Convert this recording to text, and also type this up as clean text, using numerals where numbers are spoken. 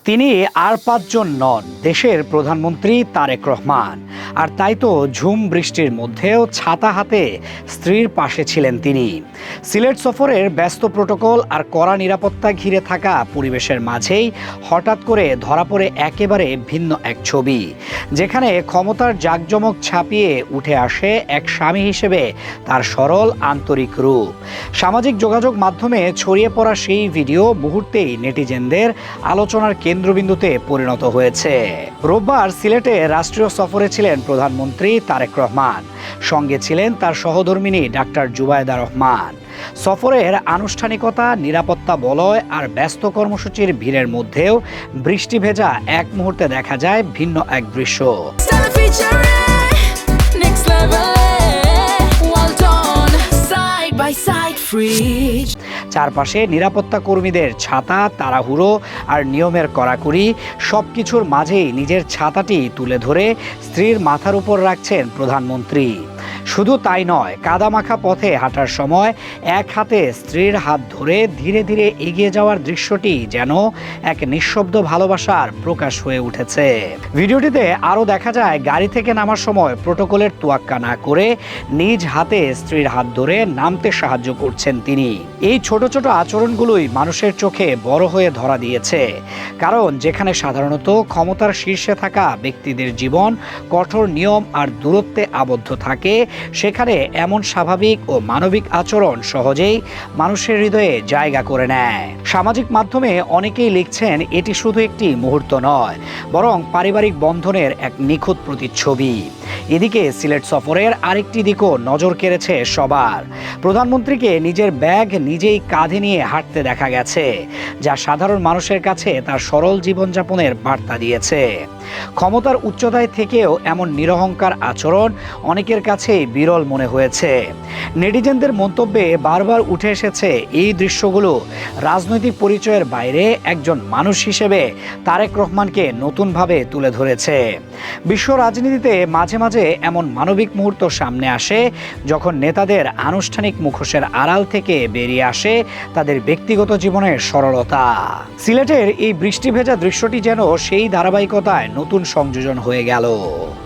তিনি আর পাঁচজন নন, দেশের প্রধানমন্ত্রী তারেক রহমান। আর তাই তো ঝুম বৃষ্টির মধ্যেও ছাতা হাতে স্ত্রীর পাশে ছিলেন তিনি। সিলেট সফরের ব্যস্ত প্রটোকল আর কড়া নিরাপত্তা ঘিরে থাকা পরিবেশের মাঝেই হঠাৎ করে ধরা পড়ে একেবারে ভিন্ন এক ছবি, যেখানে ক্ষমতার জাঁকজমক ছাপিয়ে উঠে আসে এক স্বামী হিসেবে তার সরল আন্তরিক রূপ। সামাজিক যোগাযোগ মাধ্যমে ছড়িয়ে পড়া সেই ভিডিও মুহূর্তেই নেটিজেনদের আলোচনার কেন্দ্রবিন্দুতে পরিণত হয়েছে। রোববার সিলেটে রাষ্ট্রীয় সফরে ছিলেন প্রধানমন্ত্রী তারেক রহমান, সঙ্গে ছিলেন তার সহধর্মিণী ডাক্তার জুবায়েদা রহমান। সফরের আনুষ্ঠানিকতা, নিরাপত্তা বলয় আর ব্যস্ত কর্মসূচির ভিড়ের মধ্যেও বৃষ্টি ভেজা এক মুহূর্তে দেখা যায় ভিন্ন এক দৃশ্য। চারপাশে নিরাপত্তা কর্মীদের ছাতা, তাড়াহুড়ো আর নিয়মের কড়াকড়ি, সবকিছুর মাঝেই নিজের ছাতাটি তুলে ধরে স্ত্রীর মাথার উপর রাখছেন প্রধানমন্ত্রী। শুধু তাই নয়, কাদামাখা পথে হাঁটার সময় এক হাতে স্ত্রীর হাত ধরে ধীরে ধীরে এগিয়ে যাওয়ার দৃশ্যটি যেন এক নিঃশব্দ ভালোবাসার প্রকাশ হয়ে উঠেছে। ভিডিওটিতে আরও দেখা যায় গাড়ি থেকে নামার সময় প্রটোকলের তোয়াক্কা না করে নিজ হাতে স্ত্রীর হাত ধরে নামতে সাহায্য করছেন তিনি। এই ছোট ছোট আচরণগুলোই মানুষের চোখে বড় হয়ে ধরা দিয়েছে, কারণ যেখানে সাধারণত ক্ষমতার শীর্ষে থাকা ব্যক্তিদের জীবন কঠোর নিয়ম আর দূরত্বে আবদ্ধ থাকে, সেখানে এমন স্বাভাবিক ও মানবিক আচরণ সহজেই মানুষের হৃদয়ে জায়গা করে নেয়। সামাজিক মাধ্যমে অনেকেই লিখছেন এটি শুধু একটি মুহূর্ত নয়, বরং পারিবারিক বন্ধনের এক নিখুঁত প্রতিচ্ছবি। এদিকে সিলেট সফরের আরেকটি দিকও নজর কেড়েছে সবার। প্রধানমন্ত্রীকে নিজের ব্যাগ নিজেই কাঁধে নিয়ে হাঁটতে দেখা গেছে, যা সাধারণ মানুষের কাছে তার সরল জীবনযাপনের বার্তা দিয়েছে। ক্ষমতার উচ্চতায় থেকেও এমন নিরহংকার আচরণ অনেকের কাছেই বিরল মনে হয়েছে। নেটিজেনদের মন্তব্যে বারবার উঠে এসেছে এই দৃশ্যগুলো রাজনৈতিক পরিচয়ের বাইরে একজন মানুষ হিসেবে তারেক রহমানকে নতুনভাবে তুলে ধরেছে। বিশ্ব রাজনীতিতে মাঝে মাঝে এমন মানবিক মুহূর্ত সামনে আসে, যখন নেতাদের আনুষ্ঠানিক মুখোশের আড়াল থেকে বেরিয়ে আসে তাদের ব্যক্তিগত জীবনের সরলতা। সিলেটের এই বৃষ্টি ভেজা দৃশ্যটি যেন সেই ধারাবাহিকতায় নতুন সংযোজন হয়ে গেল।